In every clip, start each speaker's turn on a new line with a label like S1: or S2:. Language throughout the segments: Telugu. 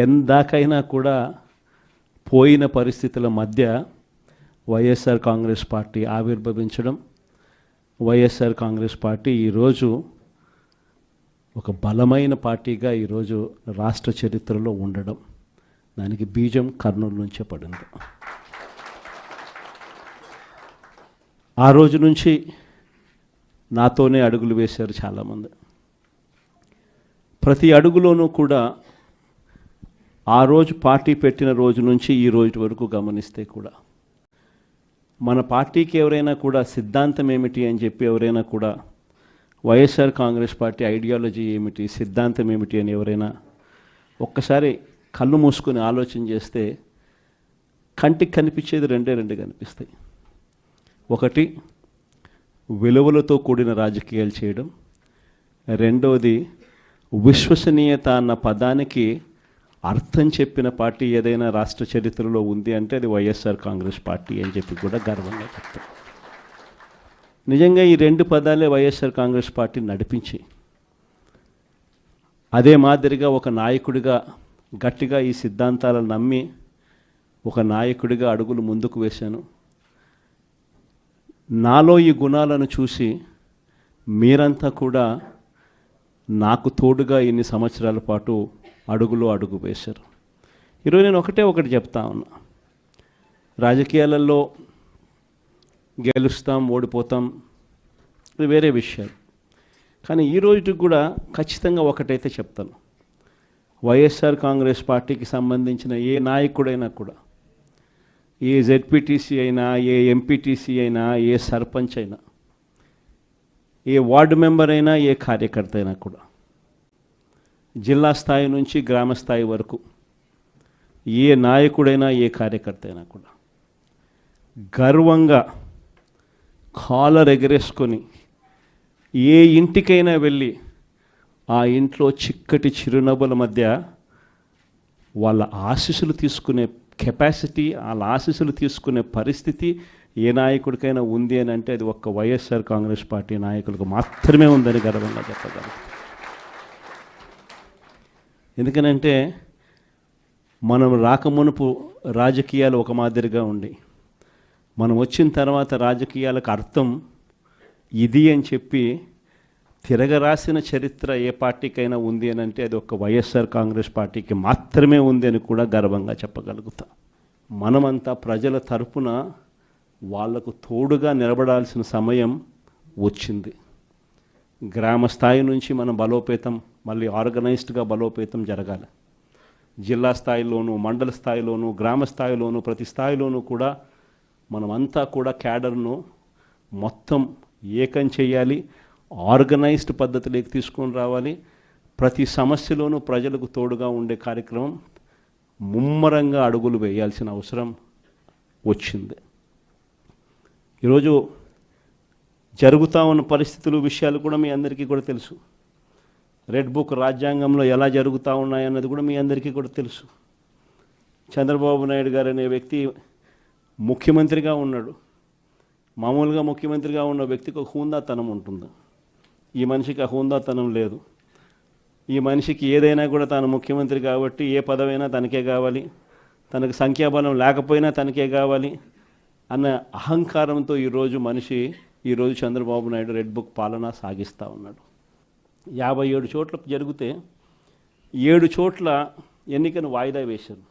S1: ఎందాకైనా కూడా పోయిన పరిస్థితుల మధ్య వైఎస్ఆర్ కాంగ్రెస్ పార్టీ ఆవిర్భవించడం, వైఎస్ఆర్ కాంగ్రెస్ పార్టీ ఈరోజు ఒక బలమైన పార్టీగా ఈరోజు రాష్ట్ర చరిత్రలో ఉండడం, దానికి బీజం కర్నూలు నుంచే పడింది. ఆ రోజు నుంచి నాతోనే అడుగులు వేశారు చాలామంది. ప్రతి అడుగులోనూ కూడా ఆ రోజు పార్టీ పెట్టిన రోజు నుంచి ఈ రోజు వరకు గమనిస్తే కూడా మన పార్టీకి ఎవరైనా కూడా సిద్ధాంతం ఏమిటి అని చెప్పి ఎవరైనా కూడా వైఎస్ఆర్ కాంగ్రెస్ పార్టీ ఐడియాలజీ ఏమిటి, సిద్ధాంతం ఏమిటి అని ఎవరైనా ఒక్కసారి కళ్ళు మూసుకొని ఆలోచన చేస్తే కంటికి కనిపించేది రెండు కనిపిస్తాయి. ఒకటి, విలువలతో కూడిన రాజకీయాలు చేయడం. రెండవది, విశ్వసనీయత అన్న పదానికి అర్థం చెప్పిన పార్టీ ఏదైనా రాష్ట్ర చరిత్రలో ఉంది అంటే అది వైఎస్ఆర్ కాంగ్రెస్ పార్టీ అని చెప్పి కూడా గర్వంగా చెప్తాం. నిజంగా ఈ రెండు పదాలే వైఎస్ఆర్ కాంగ్రెస్ పార్టీ నడిపించి, అదే మాదిరిగా ఒక నాయకుడిగా గట్టిగా ఈ సిద్ధాంతాలను నమ్మి ఒక నాయకుడిగా అడుగులు ముందుకు వేశాను. నాలో ఈ గుణాలను చూసి మీరంతా కూడా నాకు తోడుగా ఇన్ని సంవత్సరాల పాటు అడుగు వేశారు. ఈరోజు నేను ఒకటి చెప్తా ఉన్నా, రాజకీయాలలో గెలుస్తాం, ఓడిపోతాం, ఇది వేరే విషయాలు. కానీ ఈ రోజుకి కూడా ఖచ్చితంగా ఒకటైతే చెప్తాను, వైఎస్ఆర్ కాంగ్రెస్ పార్టీకి సంబంధించిన ఏ నాయకుడైనా కూడా, ఏ జెడ్పీటీసీ అయినా, ఏ ఎంపీటీసీ అయినా, ఏ సర్పంచ్ అయినా, ఏ వార్డు మెంబర్ అయినా, ఏ కార్యకర్త అయినా కూడా, జిల్లా స్థాయి నుంచి గ్రామ స్థాయి వరకు ఏ నాయకుడైనా, ఏ కార్యకర్త అయినా కూడా గర్వంగా కాలర్ ఎగరేసుకొని ఏ ఇంటికైనా వెళ్ళి ఆ ఇంట్లో చిక్కటి చిరునవ్వుల మధ్య వాళ్ళ ఆశీస్సులు తీసుకునే కెపాసిటీ, వాళ్ళ ఆశీస్సులు తీసుకునే పరిస్థితి ఏ నాయకుడికైనా ఉంది అని అంటే అది ఒక్క వైఎస్ఆర్ కాంగ్రెస్ పార్టీ నాయకులకు మాత్రమే ఉందని గర్వంగా చెప్పగలం. ఎందుకనంటే మనం రాకమునుపు రాజకీయాలు ఒక మాదిరిగా ఉండి, మనం వచ్చిన తర్వాత రాజకీయాలకు అర్థం ఇది అని చెప్పి తిరగరాసిన చరిత్ర ఏ పార్టీకైనా ఉంది అని అంటే అది ఒక వైఎస్ఆర్ కాంగ్రెస్ పార్టీకి మాత్రమే ఉంది అని కూడా గర్వంగా చెప్పగలుగుతాం. మనమంతా ప్రజల తరపున వాళ్లకు తోడుగా నిలబడాల్సిన సమయం వచ్చింది. గ్రామ స్థాయి నుంచి మనం బలోపేతం, మళ్ళీ ఆర్గనైజ్డ్గా బలోపేతం జరగాలి. జిల్లా స్థాయిలోనూ, మండల స్థాయిలోనూ, గ్రామ స్థాయిలోనూ, ప్రతి స్థాయిలోనూ కూడా మనమంతా కూడా క్యాడర్ను మొత్తం ఏకం చేయాలి, ఆర్గనైజ్డ్ పద్ధతిలోకి తీసుకొని రావాలి. ప్రతి సమస్యలోనూ ప్రజలకు తోడుగా ఉండే కార్యక్రమం ముమ్మరంగా అడుగులు వేయాల్సిన అవసరం వచ్చింది. ఈరోజు జరుగుతూ ఉన్న పరిస్థితులు, విషయాలు కూడా మీ అందరికీ కూడా తెలుసు. రెడ్ బుక్ రాజ్యాంగంలో ఎలా జరుగుతూ ఉన్నాయన్నది కూడా మీ అందరికీ కూడా తెలుసు. చంద్రబాబు నాయుడు గారు అనే వ్యక్తి ముఖ్యమంత్రిగా ఉన్నాడు. మామూలుగా ముఖ్యమంత్రిగా ఉన్న వ్యక్తికి ఒక హుందాతనం ఉంటుంది. ఈ మనిషికి ఆ హుందాతనం లేదు. ఈ మనిషికి ఏదైనా కూడా తాను ముఖ్యమంత్రి కాబట్టి ఏ పదవైనా తనకే కావాలి, తనకు సంఖ్యాబలం లేకపోయినా తనకే కావాలి అన్న అహంకారంతో ఈరోజు చంద్రబాబు నాయుడు రెడ్ బుక్ పాలన సాగిస్తూ ఉన్నాడు. 57 చోట్ల జరిగితే 7 చోట్ల ఎన్నికను వాయిదా వేశారు.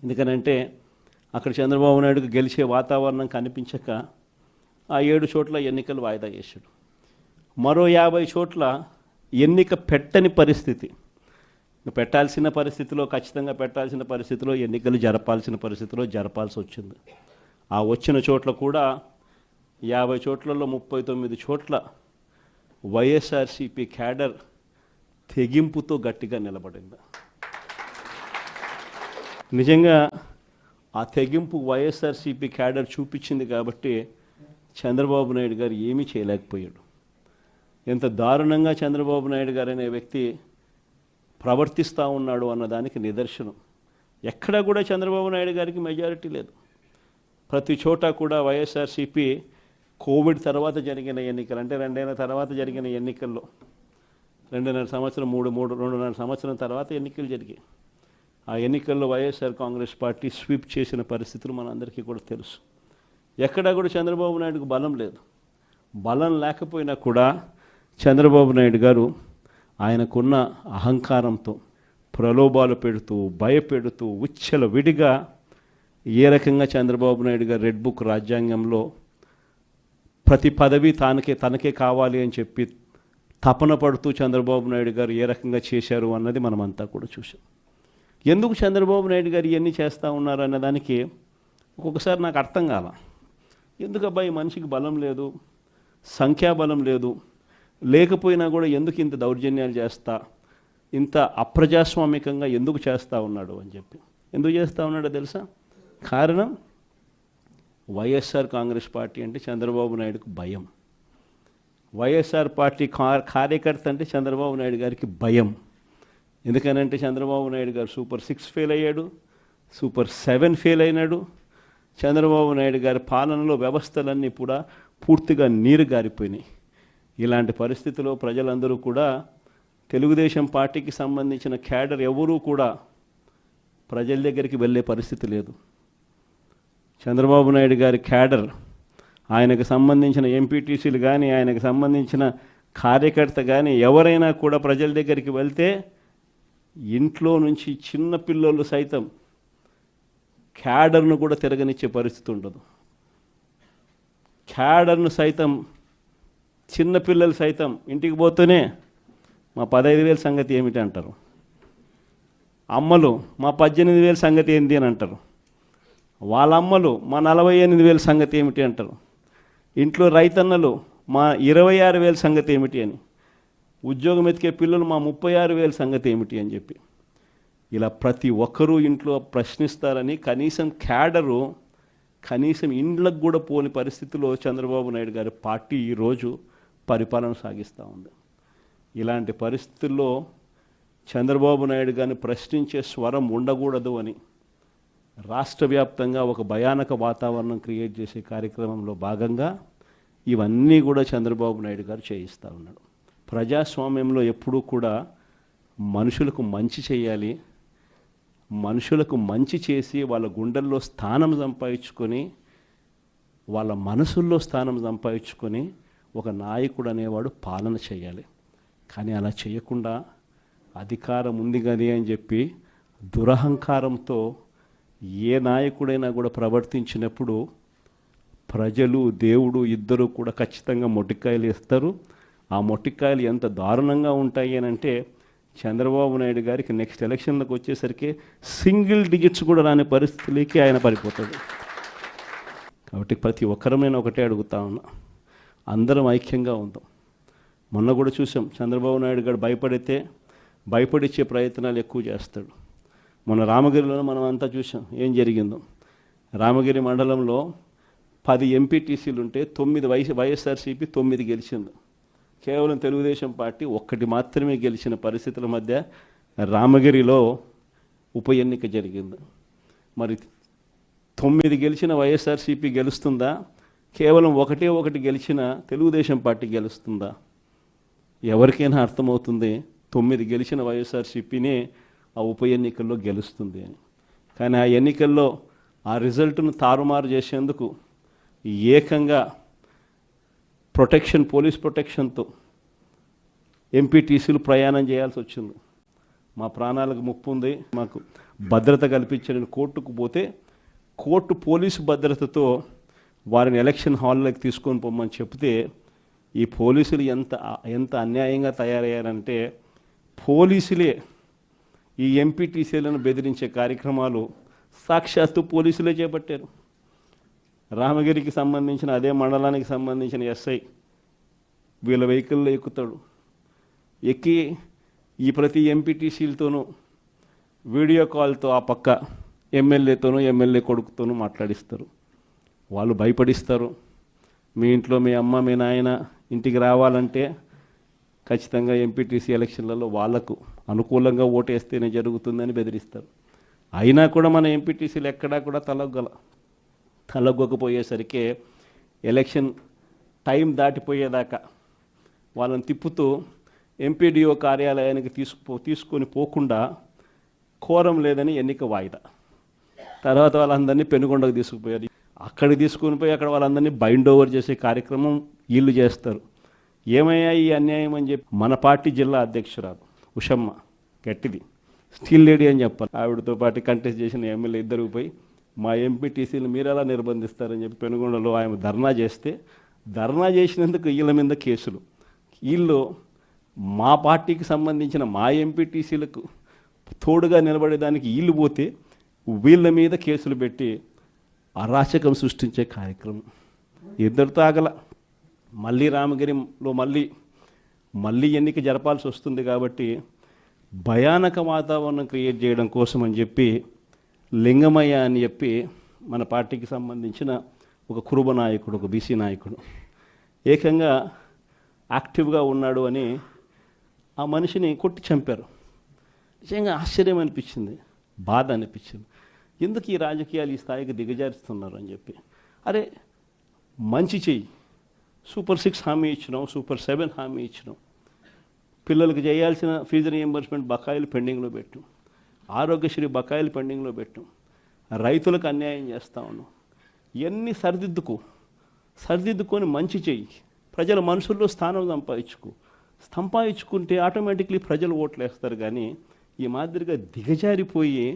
S1: ఎందుకనంటే అక్కడ చంద్రబాబు నాయుడుకు గెలిచే వాతావరణం కనిపించక ఆ 7 చోట్ల ఎన్నికలు వాయిదా వేశాడు. మరో 50 చోట్ల ఎన్నిక పెట్టని పరిస్థితి, పెట్టాల్సిన పరిస్థితిలో, ఖచ్చితంగా పెట్టాల్సిన పరిస్థితిలో, ఎన్నికలు జరపాల్సిన పరిస్థితిలో జరపాల్సి వచ్చింది. ఆ వచ్చిన చోట్ల కూడా 50 చోట్లలో 39 చోట్ల వైఎస్ఆర్సీపీ క్యాడర్ తెగింపుతో గట్టిగా నిలబడింది. నిజంగా ఆ తెగింపు వైఎస్ఆర్సీపీ క్యాడర్ చూపించింది కాబట్టి చంద్రబాబు నాయుడు గారు ఏమీ చేయలేకపోయాడు. ఎంత దారుణంగా చంద్రబాబు నాయుడు గారు అనే వ్యక్తి ప్రవర్తిస్తూ ఉన్నాడు అన్నదానికి నిదర్శనం. ఎక్కడా కూడా చంద్రబాబు నాయుడు గారికి మెజారిటీ లేదు. ప్రతి చోట కూడా వైఎస్ఆర్సీపీ కోవిడ్ తర్వాత జరిగిన ఎన్నికలు, అంటే 2 ఏళ్ల తర్వాత జరిగిన ఎన్నికల్లో 2.5 సంవత్సరం 2.5 సంవత్సరం తర్వాత ఎన్నికలు జరిగాయి. ఆ ఎన్నికల్లో వైఎస్ఆర్ కాంగ్రెస్ పార్టీ స్వీప్ చేసిన పరిస్థితులు మనందరికీ కూడా తెలుసు. ఎక్కడా కూడా చంద్రబాబు నాయుడుకు బలం లేదు. బలం లేకపోయినా కూడా చంద్రబాబు నాయుడు గారు ఆయనకున్న అహంకారంతో ప్రలోభాలు పెడుతూ భయపెడుతూ ఉచ్చల విడిగా ఏ రకంగా చంద్రబాబు నాయుడు గారు రెడ్ బుక్ రాజ్యాంగంలో ప్రతి పదవి తనకే కావాలి అని చెప్పి తపన పడుతూ చంద్రబాబు నాయుడు గారు ఏ రకంగా చేశారు అన్నది మనమంతా కూడా చూసాం. ఎందుకు చంద్రబాబు నాయుడు గారు ఇవన్నీ చేస్తూ ఉన్నారు అనే దానికి ఒక్కొక్కసారి నాకు అర్థం కాల. ఎందుకు అబ్బాయి మనిషికి బలం లేదు, సంఖ్యాబలం లేదు, లేకపోయినా కూడా ఎందుకు ఇంత దౌర్జన్యాలు చేస్తా, ఇంత అప్రజాస్వామికంగా ఎందుకు చేస్తూ ఉన్నాడు అని చెప్పి. ఎందుకు చేస్తూ ఉన్నాడో తెలుసా? కారణం వైఎస్ఆర్ కాంగ్రెస్ పార్టీ అంటే చంద్రబాబు నాయుడుకు భయం. వైఎస్ఆర్ పార్టీ కార్యకర్త అంటే చంద్రబాబు నాయుడు గారికి భయం. ఎందుకనంటే చంద్రబాబు నాయుడు గారు సూపర్ 6 ఫెయిల్ అయ్యాడు, సూపర్ 7 ఫెయిల్ అయినాడు. చంద్రబాబు నాయుడు గారి పాలనలో వ్యవస్థలన్నీ కూడా పూర్తిగా నీరు గారిపోయినాయి. ఇలాంటి పరిస్థితిలో ప్రజలందరూ కూడా తెలుగుదేశం పార్టీకి సంబంధించిన క్యాడర్ ఎవరూ కూడా ప్రజల దగ్గరికి వెళ్ళే పరిస్థితి లేదు. చంద్రబాబు నాయుడు గారి క్యాడర్, ఆయనకు సంబంధించిన ఎంపీటీసీలు కానీ, ఆయనకు సంబంధించిన కార్యకర్త కానీ ఎవరైనా కూడా ప్రజల దగ్గరికి వెళ్తే ఇంట్లో నుంచి చిన్న పిల్లలు సైతం క్యాడర్ను కూడా తిరగనిచ్చే పరిస్థితి ఉండదు. క్యాడర్ను సైతం, చిన్నపిల్లలు సైతం ఇంటికి పోతూనే మా 15,000 సంగతి ఏమిటి అంటారు. అమ్మలు మా 18,000 సంగతి ఏంటి అని అంటారు. వాళ్ళ అమ్మలు మా 48,000 సంగతి ఏమిటి అంటారు. ఇంట్లో రైతన్నలు మా 26,000 సంగతి ఏమిటి అని, ఉద్యోగం ఎతికే పిల్లలు మా 36,000 సంగతి ఏమిటి అని చెప్పి ఇలా ప్రతి ఒక్కరూ ఇంట్లో ప్రశ్నిస్తారని కనీసం క్యాడరు కనీసం ఇండ్లకు కూడా పోని పరిస్థితిలో చంద్రబాబు నాయుడు గారి పార్టీ ఈరోజు పరిపాలన సాగిస్తూ ఉంది. ఇలాంటి పరిస్థితుల్లో చంద్రబాబు నాయుడు గారిని ప్రశ్నించే స్వరం ఉండకూడదు అని రాష్ట్ర వ్యాప్తంగా ఒక భయానక వాతావరణం క్రియేట్ చేసే కార్యక్రమంలో భాగంగా ఇవన్నీ కూడా చంద్రబాబు నాయుడు గారు చేయిస్తూ ఉన్నాడు. ప్రజాస్వామ్యంలో ఎప్పుడూ కూడా మనుషులకు మంచి చేయాలి, మనుషులకు మంచి చేసి వాళ్ళ గుండెల్లో స్థానం సంపాదించుకొని, వాళ్ళ మనసుల్లో స్థానం సంపాదించుకొని ఒక నాయకుడు అనేవాడు పాలన చేయాలి. కానీ అలా చేయకుండా అధికారం ఉంది కానీ అని చెప్పి దురహంకారంతో ఏ నాయకుడైనా కూడా ప్రవర్తించినప్పుడు ప్రజలు దేవుడు ఇద్దరు కూడా ఖచ్చితంగా మొట్టికాయలు ఇస్తారు. ఆ మొట్టికాయలు ఎంత దారుణంగా ఉంటాయి అని అంటే చంద్రబాబు నాయుడు గారికి నెక్స్ట్ ఎలక్షన్లకు వచ్చేసరికి సింగిల్ డిజిట్స్ కూడా రాని పరిస్థితులకి ఆయన పడిపోతాడు. కాబట్టి ప్రతి ఒక్కరమైనా ఒకటే అడుగుతా ఉన్నా, అందరం ఐక్యంగా ఉందాం. మొన్న కూడా చూసాం, చంద్రబాబు నాయుడు గారు భయపడిచ్చే ప్రయత్నాలు ఎక్కువ చేస్తాడు. మొన్న రామగిరిలో మనం అంతా చూసాం ఏం జరిగిందో. రామగిరి మండలంలో 10 ఎంపీటీసీలు ఉంటే 9 వైఎస్ఆర్సీపీ 9 గెలిచింది. కేవలం తెలుగుదేశం పార్టీ 1 మాత్రమే గెలిచిన పరిస్థితుల మధ్య రామగిరిలో ఉప ఎన్నిక జరిగింది. మరి 9 గెలిచిన వైఎస్ఆర్సీపీ గెలుస్తుందా? కేవలం 1 గెలిచిన తెలుగుదేశం పార్టీ గెలుస్తుందా? ఎవరికైనా అర్థమవుతుంది 9 గెలిచిన వైఎస్ఆర్సీపీనే ఆ ఉప ఎన్నికల్లో గెలుస్తుంది అని. కానీ ఆ ఎన్నికల్లో ఆ రిజల్ట్ను తారుమారు చేసేందుకు ఏకంగా పోలీస్ ప్రొటెక్షన్తో ఎంపీటీసీలు ప్రయాణం చేయాల్సి వచ్చింది. మా ప్రాణాలకు ముప్పు ఉంది, మాకు భద్రత కల్పించని కోర్టుకు పోతే కోర్టు పోలీసు భద్రతతో వారిని ఎలక్షన్ హాల్లోకి తీసుకొని పోమని చెప్తే ఈ పోలీసులు ఎంత అన్యాయంగా తయారయ్యారంటే పోలీసులే ఈ ఎంపీటీసీలను బెదిరించే కార్యక్రమాలు సాక్షాత్తు పోలీసులే చేపట్టారు. రామగిరికి సంబంధించిన అదే మండలానికి సంబంధించిన ఎస్ఐ వీళ్ళ వెహికల్లో ఎక్కుతాడు. ఎక్కి ఈ ప్రతి ఎంపీటీసీలతోనూ వీడియో కాల్తో ఆ పక్క ఎమ్మెల్యేతోనూ ఎమ్మెల్యే కొడుకుతోనూ మాట్లాడిస్తారు. వాళ్ళు భయపడిస్తారు. మీ ఇంట్లో మీ అమ్మ మీ నాయన ఇంటికి రావాలంటే ఖచ్చితంగా ఎంపీటీసీ ఎలక్షన్లలో వాళ్లకు అనుకూలంగా ఓటేస్తేనే జరుగుతుందని బెదిరిస్తారు. అయినా కూడా మన ఎంపీటీసీలు ఎక్కడా కూడా తలగ్గకపోయేసరికి ఎలక్షన్ టైం దాటిపోయేదాకా వాళ్ళని తిప్పుతూ ఎంపీడీఓ కార్యాలయానికి తీసుకొని పోకుండా కోరం లేదని ఎన్నిక వాయిదా. తర్వాత వాళ్ళందరినీ పెనుగొండకు తీసుకుపోయారు. అక్కడికి తీసుకుని పోయి అక్కడ వాళ్ళందరినీ బైండ్ ఓవర్ చేసే కార్యక్రమం వీళ్ళు చేస్తారు. ఏమయ్యా ఈ అన్యాయం అని చెప్పి మన పార్టీ జిల్లా అధ్యక్షురాలు ఉషమ్మ గట్టిది స్టీల్ లేడీ అని చెప్పాలి, ఆవిడతో పాటు కంటెస్ట్ చేసిన ఎమ్మెల్యే ఇద్దరు పోయి మా ఎంపీటీసీలు మీరు ఎలా నిర్బంధిస్తారని చెప్పి పెనుగొండలో ఆయన ధర్నా చేస్తే, ధర్నా చేసినందుకు వీళ్ళ మీద కేసులు. వీళ్ళు మా పార్టీకి సంబంధించిన మా ఎంపీటీసీలకు తోడుగా నిలబడేదానికి వీళ్ళు పోతే వీళ్ళ మీద కేసులు పెట్టి అరాచకం సృష్టించే కార్యక్రమం ఇద్దరితో ఆగల. మళ్ళీ రామగిరిలో మళ్ళీ ఎన్నిక జరపాల్సి వస్తుంది కాబట్టి భయానక వాతావరణం క్రియేట్ చేయడం కోసం అని చెప్పి లింగమయ్య అని చెప్పి మన పార్టీకి సంబంధించిన ఒక కురుబ నాయకుడు, ఒక బీసీ నాయకుడు ఏకంగా యాక్టివ్గా ఉన్నాడు అని ఆ మనిషిని కొట్టి చంపారు. నిజంగా ఆశ్చర్యం అనిపించింది, బాధ అనిపించింది. ఎందుకు ఈ రాజకీయాలు ఈ స్థాయికి దిగజారుస్తున్నారు అని చెప్పి. అరే మంచి చెయ్యి, సూపర్ 6 హామీ ఇచ్చినాం, సూపర్ 7 హామీ ఇచ్చినాం, పిల్లలకు చేయాల్సిన ఫీజు రీయింబర్స్మెంట్ బకాయిలు పెండింగ్లో పెట్టు, ఆరోగ్యశ్రీ బకాయిలు పెండింగ్లో పెట్టు, రైతులకు అన్యాయం చేస్తా ఉన్నాం. ఇవన్నీ సరిదిద్దుకొని మంచి చెయ్యి, ప్రజల మనసుల్లో స్థానం సంపాదించుకుంటే ఆటోమేటిక్లీ ప్రజలు ఓట్లు వేస్తారు. కానీ ఈ మాదిరిగా దిగజారిపోయి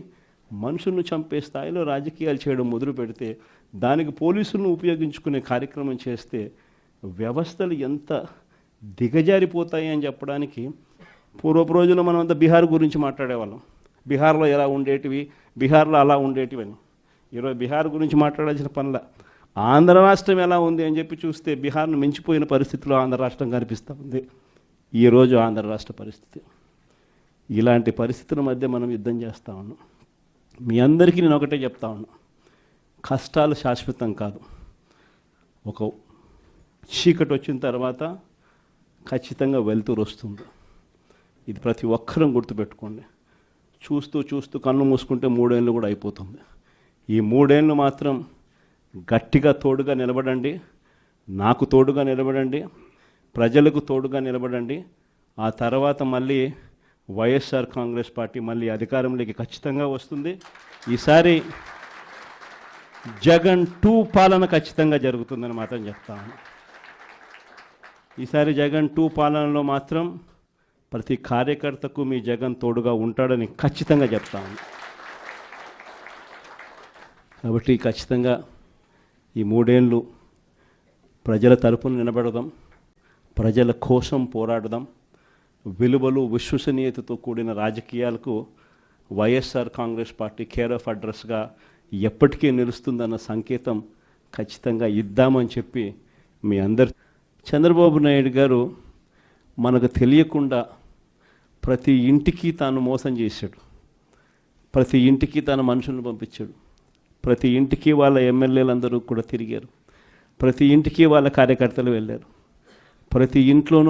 S1: మనుషులను చంపే స్థాయిలో రాజకీయాలు చేయడం మొదలు పెడితే, దానికి పోలీసులను ఉపయోగించుకునే కార్యక్రమం చేస్తే వ్యవస్థలు ఎంత దిగజారిపోతాయి అని చెప్పడానికి పూర్వపు రోజుల్లో మనం అంతా బీహార్ గురించి మాట్లాడేవాళ్ళం. బీహార్లో ఎలా ఉండేటివి, బీహార్లో అలా ఉండేటివి అని. ఈరోజు బీహార్ గురించి మాట్లాడాల్సిన పనుల ఆంధ్ర రాష్ట్రం ఎలా ఉంది అని చెప్పి చూస్తే బీహార్ను మించిపోయిన పరిస్థితిలో ఆంధ్ర రాష్ట్రం కనిపిస్తూ ఉంది ఈరోజు ఆంధ్ర రాష్ట్ర పరిస్థితి. ఇలాంటి పరిస్థితుల మధ్య మనం యుద్ధం చేస్తూ ఉన్నాం. మీ అందరికీ నేను ఒకటే చెప్తా ఉన్నా, కష్టాలు శాశ్వతం కాదు. ఒక చీకటి వచ్చిన తర్వాత ఖచ్చితంగా వెలుతురు వస్తుంది. ఇది ప్రతి ఒక్కరం గుర్తుపెట్టుకోండి. చూస్తూ కన్ను మూసుకుంటే 3 ఏళ్ళు కూడా అయిపోతుంది. ఈ 3 ఏళ్ళు మాత్రం గట్టిగా తోడుగా నిలబడండి, నాకు తోడుగా నిలబడండి, ప్రజలకు తోడుగా నిలబడండి. ఆ తర్వాత మళ్ళీ వైఎస్ఆర్ కాంగ్రెస్ పార్టీ మళ్ళీ అధికారంలోకి ఖచ్చితంగా వస్తుంది. ఈసారి జగన్ 2 పాలన ఖచ్చితంగా జరుగుతుందని మాత్రం చెప్తాను. ఈసారి జగన్ 2 పాలనలో మాత్రం ప్రతి కార్యకర్తకు మీ జగన్ తోడుగా ఉంటాడని ఖచ్చితంగా చెప్తాను. కాబట్టి ఖచ్చితంగా ఈ 3 ఏళ్ళు ప్రజల తరపున నిలబడదాం, ప్రజల కోసం పోరాడదాం. విలువలు విశ్వసనీయతతో కూడిన రాజకీయాలకు వైఎస్ఆర్ కాంగ్రెస్ పార్టీ కేర్ ఆఫ్ అడ్రస్గా ఎప్పటికీ నిలుస్తుందన్న సంకేతం ఖచ్చితంగా ఇద్దామని చెప్పి మీ అందరు. చంద్రబాబు నాయుడు గారు మనకు తెలియకుండా ప్రతి ఇంటికి తాను మోసం చేశాడు, ప్రతి ఇంటికి తన మనుషులను పంపించాడు, ప్రతి ఇంటికి వాళ్ళ ఎమ్మెల్యేలందరూ కూడా తిరిగారు, ప్రతి ఇంటికి వాళ్ళ కార్యకర్తలు వెళ్ళారు, ప్రతి ఇంట్లోనూ